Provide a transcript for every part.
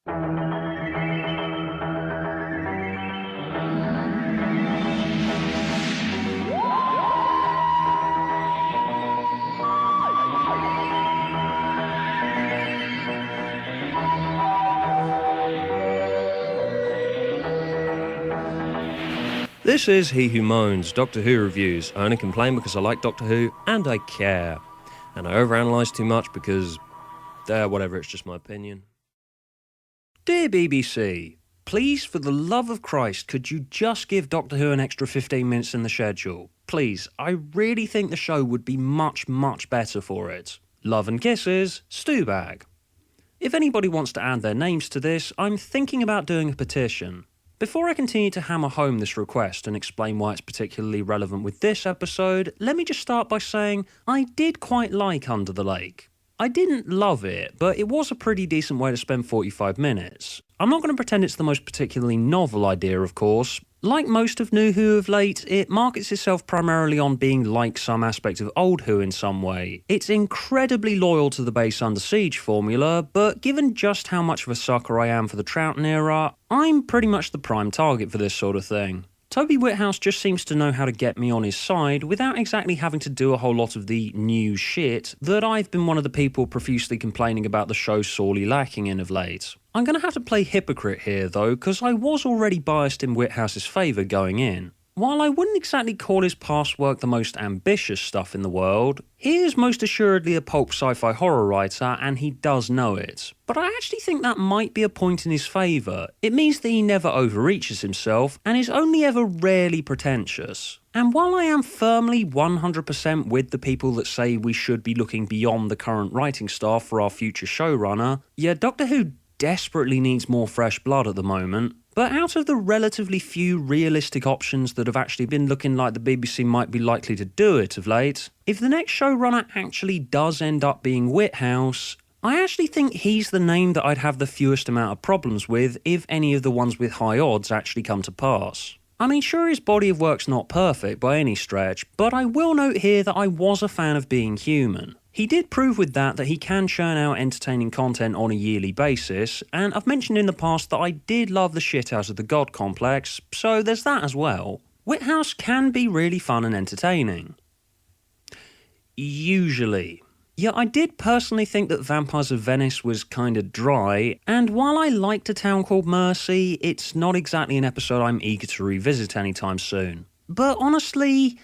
This is He Who Moans, Doctor Who reviews. I only complain because I like Doctor Who, and I care. And I overanalyse too much because, whatever, it's just my opinion. Dear BBC, please, for the love of Christ, could you just give Doctor Who an extra 15 minutes in the schedule? Please, I really think the show would be much, much better for it. Love and kisses, Stewbag. If anybody wants to add their names to this, I'm thinking about doing a petition. Before I continue to hammer home this request and explain why it's particularly relevant with this episode, let me just start by saying I did quite like Under the Lake. I didn't love it, but it was a pretty decent way to spend 45 minutes. I'm not going to pretend it's the most particularly novel idea, of course. Like most of New Who of late, it markets itself primarily on being like some aspect of old Who in some way. It's incredibly loyal to the base Under Siege formula, but given just how much of a sucker I am for the Troughton era, I'm pretty much the prime target for this sort of thing. Toby Whithouse just seems to know how to get me on his side without exactly having to do a whole lot of the new shit that I've been one of the people profusely complaining about the show sorely lacking in of late. I'm going to have to play hypocrite here though, because I was already biased in Whithouse's favour going in. While I wouldn't exactly call his past work the most ambitious stuff in the world, he is most assuredly a pulp sci-fi horror writer and he does know it. But I actually think that might be a point in his favour. It means that he never overreaches himself and is only ever rarely pretentious. And while I am firmly 100% with the people that say we should be looking beyond the current writing staff for our future showrunner, yeah, Doctor Who desperately needs more fresh blood at the moment. But out of the relatively few realistic options that have actually been looking like the BBC might be likely to do it of late, if the next showrunner actually does end up being Whithouse, I actually think he's the name that I'd have the fewest amount of problems with if any of the ones with high odds actually come to pass. I mean, sure, his body of work's not perfect by any stretch, but I will note here that I was a fan of Being Human. He did prove with that he can churn out entertaining content on a yearly basis, and I've mentioned in the past that I did love the shit out of the God Complex, so there's that as well. Whithouse can be really fun and entertaining. Usually. Yeah, I did personally think that Vampires of Venice was kinda dry, and while I liked A Town Called Mercy, it's not exactly an episode I'm eager to revisit anytime soon. But honestly,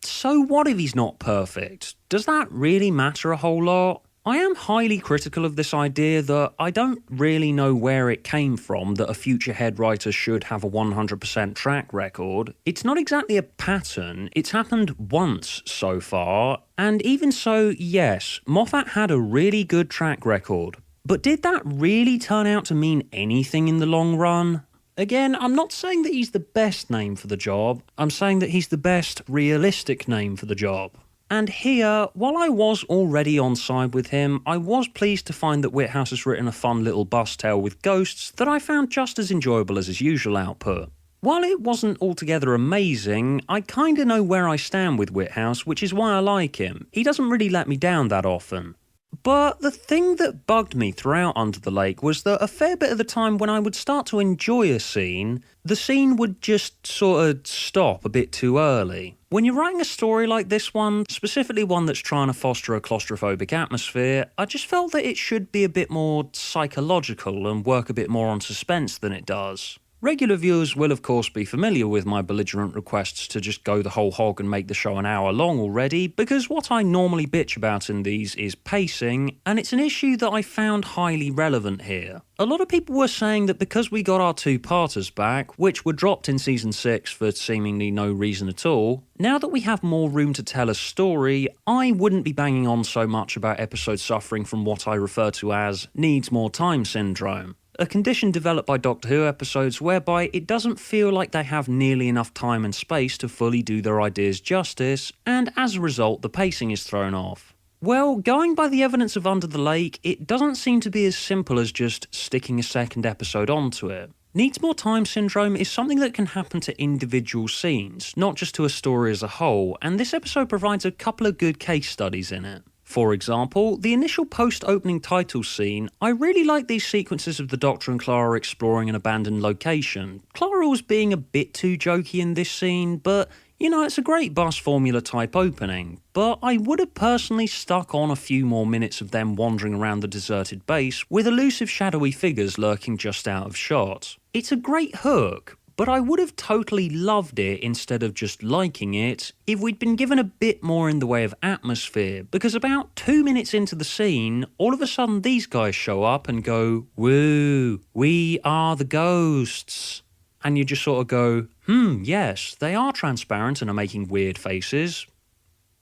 so what if he's not perfect? Does that really matter a whole lot? I am highly critical of this idea that I don't really know where it came from that a future head writer should have a 100% track record. It's not exactly a pattern, it's happened once so far, and even so, yes, Moffat had a really good track record. But did that really turn out to mean anything in the long run? Again, I'm not saying that he's the best name for the job, I'm saying that he's the best realistic name for the job. And here, while I was already on side with him, I was pleased to find that Whithouse has written a fun little bus tale with ghosts that I found just as enjoyable as his usual output. While it wasn't altogether amazing, I kinda know where I stand with Whithouse, which is why I like him. He doesn't really let me down that often. But the thing that bugged me throughout Under the Lake was that a fair bit of the time when I would start to enjoy a scene, the scene would just sort of stop a bit too early. When you're writing a story like this one, specifically one that's trying to foster a claustrophobic atmosphere, I just felt that it should be a bit more psychological and work a bit more on suspense than it does. Regular viewers will of course be familiar with my belligerent requests to just go the whole hog and make the show an hour long already, because what I normally bitch about in these is pacing, and it's an issue that I found highly relevant here. A lot of people were saying that because we got our two-parters back, which were dropped in Season 6 for seemingly no reason at all, now that we have more room to tell a story, I wouldn't be banging on so much about episodes suffering from what I refer to as needs more time syndrome. A condition developed by Doctor Who episodes whereby it doesn't feel like they have nearly enough time and space to fully do their ideas justice, and as a result the pacing is thrown off. Well, going by the evidence of Under the Lake, it doesn't seem to be as simple as just sticking a second episode onto it. Needs more time syndrome is something that can happen to individual scenes, not just to a story as a whole, and this episode provides a couple of good case studies in it. For example, the initial post-opening title scene, I really like these sequences of the Doctor and Clara exploring an abandoned location. Clara was being a bit too jokey in this scene, but you know, it's a great bus formula type opening. But I would have personally stuck on a few more minutes of them wandering around the deserted base with elusive shadowy figures lurking just out of shot. It's a great hook, but I would have totally loved it instead of just liking it if we'd been given a bit more in the way of atmosphere, because about 2 minutes into the scene, all of a sudden these guys show up and go, "Woo, we are the ghosts." And you just sort of go, yes, they are transparent and are making weird faces.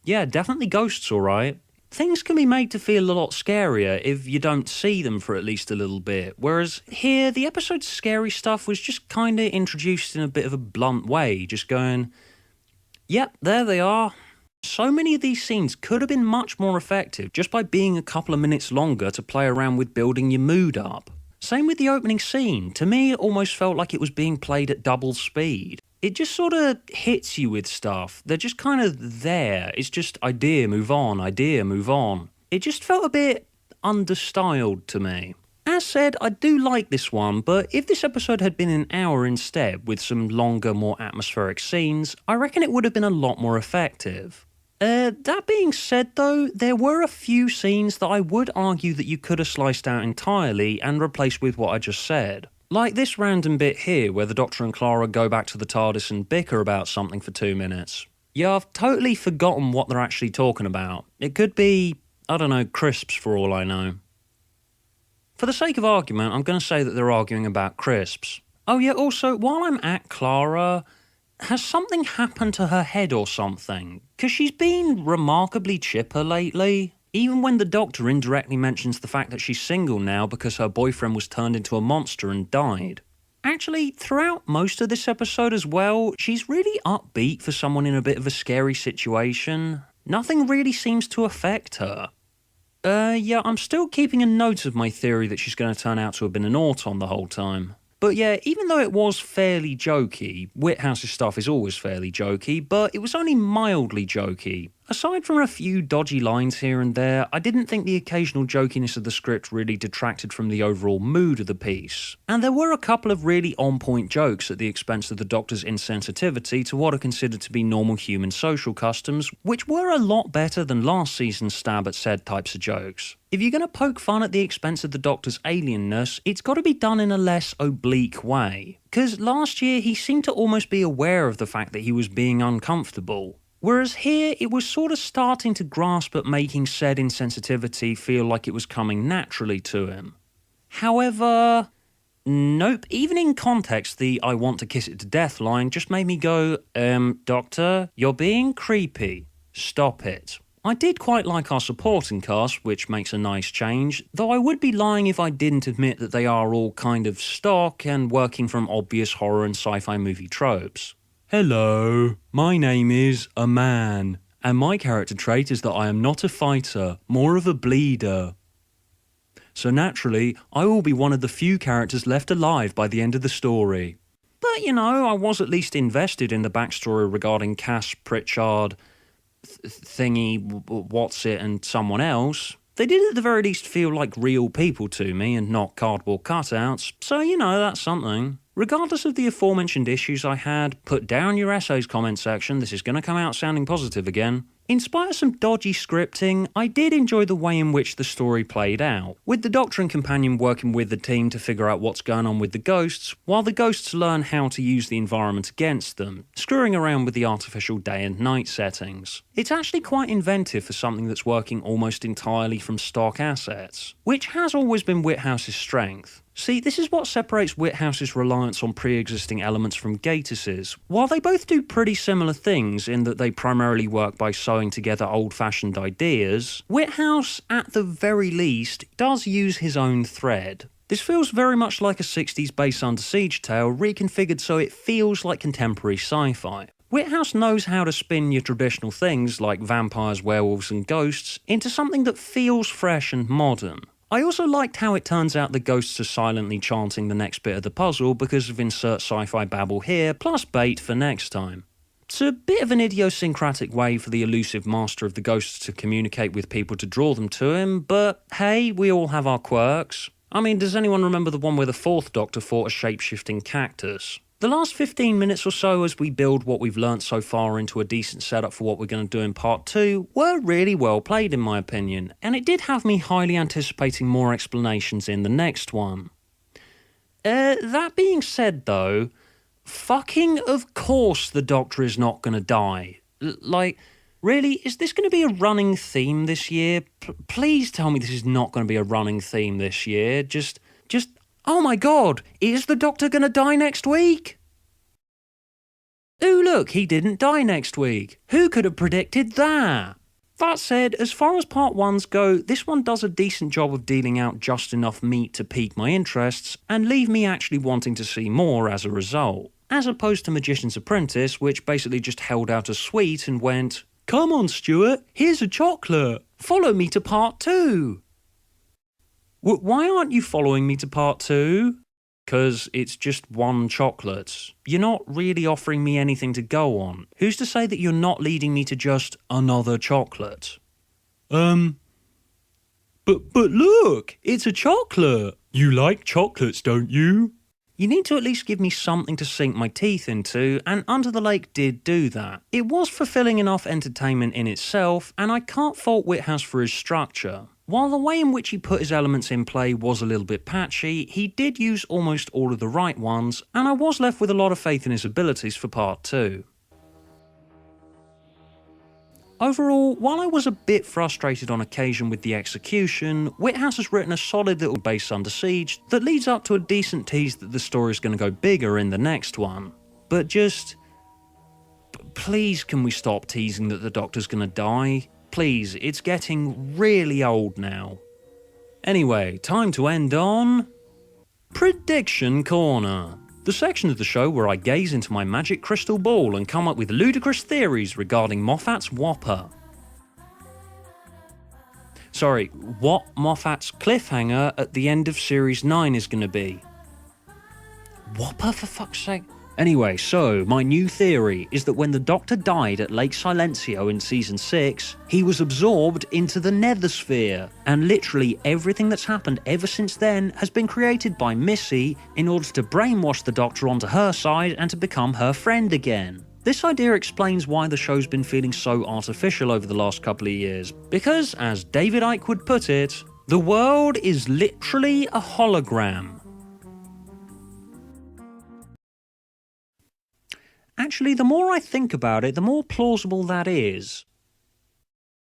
Yeah, definitely ghosts, alright. Things can be made to feel a lot scarier if you don't see them for at least a little bit, whereas here, the episode's scary stuff was just kinda introduced in a bit of a blunt way, just going, yep, there they are. So many of these scenes could have been much more effective just by being a couple of minutes longer to play around with building your mood up. Same with the opening scene. To me, it almost felt like it was being played at double speed. It just sort of hits you with stuff. They're just kind of there. It's just idea, move on, idea, move on. It just felt a bit understyled to me. As said, I do like this one, but if this episode had been an hour instead with some longer, more atmospheric scenes, I reckon it would have been a lot more effective. That being said though, there were a few scenes that I would argue that you could have sliced out entirely and replaced with what I just said. Like this random bit here where the Doctor and Clara go back to the TARDIS and bicker about something for 2 minutes. Yeah, I've totally forgotten what they're actually talking about. It could be, I don't know, crisps for all I know. For the sake of argument, I'm going to say that they're arguing about crisps. Oh yeah, also, while I'm at Clara, has something happened to her head or something? Because she's been remarkably chipper lately. Even when the Doctor indirectly mentions the fact that she's single now because her boyfriend was turned into a monster and died. Actually, throughout most of this episode as well, she's really upbeat for someone in a bit of a scary situation. Nothing really seems to affect her. Yeah, I'm still keeping a note of my theory that she's going to turn out to have been an Auton the whole time. But yeah, even though it was fairly jokey, Whithouse's stuff is always fairly jokey, but it was only mildly jokey. Aside from a few dodgy lines here and there, I didn't think the occasional jokiness of the script really detracted from the overall mood of the piece. And there were a couple of really on-point jokes at the expense of the Doctor's insensitivity to what are considered to be normal human social customs, which were a lot better than last season's stab at said types of jokes. If you're going to poke fun at the expense of the Doctor's alienness, it's got to be done in a less oblique way. Because last year he seemed to almost be aware of the fact that he was being uncomfortable. Whereas here, it was sort of starting to grasp at making said insensitivity feel like it was coming naturally to him. However, nope, even in context, the "I want to kiss it to death" line just made me go, Doctor, you're being creepy. Stop it. I did quite like our supporting cast, which makes a nice change, though I would be lying if I didn't admit that they are all kind of stock and working from obvious horror and sci-fi movie tropes. Hello, my name is a man, and my character trait is that I am not a fighter, more of a bleeder. So naturally, I will be one of the few characters left alive by the end of the story. But you know, I was at least invested in the backstory regarding Cass, Pritchard, Thingy, What's It, and someone else. They did at the very least feel like real people to me and not cardboard cutouts, so you know, that's something. Regardless of the aforementioned issues I had, put down your essays comment section, this is going to come out sounding positive again. In spite of some dodgy scripting, I did enjoy the way in which the story played out, with the Doctor and companion working with the team to figure out what's going on with the ghosts, while the ghosts learn how to use the environment against them, screwing around with the artificial day and night settings. It's actually quite inventive for something that's working almost entirely from stock assets, which has always been Whithouse's strength. See, this is what separates Whithouse's reliance on pre-existing elements from Gatiss's. While they both do pretty similar things in that they primarily work by sewing together old-fashioned ideas, Whithouse, at the very least, does use his own thread. This feels very much like a 60s Base Under Siege tale reconfigured so it feels like contemporary sci-fi. Whithouse knows how to spin your traditional things like vampires, werewolves and ghosts into something that feels fresh and modern. I also liked how it turns out the ghosts are silently chanting the next bit of the puzzle because of insert sci-fi babble here, plus bait for next time. It's a bit of an idiosyncratic way for the elusive master of the ghosts to communicate with people to draw them to him, but hey, we all have our quirks. I mean, does anyone remember the one where the fourth Doctor fought a shape-shifting cactus? The last 15 minutes or so as we build what we've learnt so far into a decent setup for what we're going to do in part 2 were really well played in my opinion, and it did have me highly anticipating more explanations in the next one. That being said though, fucking of course the Doctor is not going to die. Really, is this going to be a running theme this year? Please tell me this is not going to be a running theme this year. Just, oh my god, is the Doctor going to die next week? Ooh, look, he didn't die next week. Who could have predicted that? That said, as far as part 1s go, this one does a decent job of dealing out just enough meat to pique my interests and leave me actually wanting to see more as a result. As opposed to Magician's Apprentice, which basically just held out a sweet and went, "Come on, Stuart, here's a chocolate. Follow me to part 2. Why aren't you following me to part 2? 'Cause it's just one chocolate. You're not really offering me anything to go on. Who's to say that you're not leading me to just another chocolate? But look, it's a chocolate. You like chocolates, don't you? You need to at least give me something to sink my teeth into, and Under the Lake did do that. It was fulfilling enough entertainment in itself, and I can't fault Whithouse for his structure. While the way in which he put his elements in play was a little bit patchy, he did use almost all of the right ones, and I was left with a lot of faith in his abilities for part 2. Overall, while I was a bit frustrated on occasion with the execution, Whithouse has written a solid little base Under Siege that leads up to a decent tease that the story is going to go bigger in the next one. But just... please can we stop teasing that the Doctor's going to die? Please, it's getting really old now. Anyway, time to end on... Prediction Corner. The section of the show where I gaze into my magic crystal ball and come up with ludicrous theories regarding Moffat's Whopper. Sorry, what Moffat's cliffhanger at the end of Series 9 is going to be. Whopper, for fuck's sake? Anyway, so my new theory is that when the Doctor died at Lake Silencio in Season 6, he was absorbed into the Nethersphere, and literally everything that's happened ever since then has been created by Missy in order to brainwash the Doctor onto her side and to become her friend again. This idea explains why the show's been feeling so artificial over the last couple of years, because, as David Icke would put it, the world is literally a hologram. Actually, the more I think about it, the more plausible that is.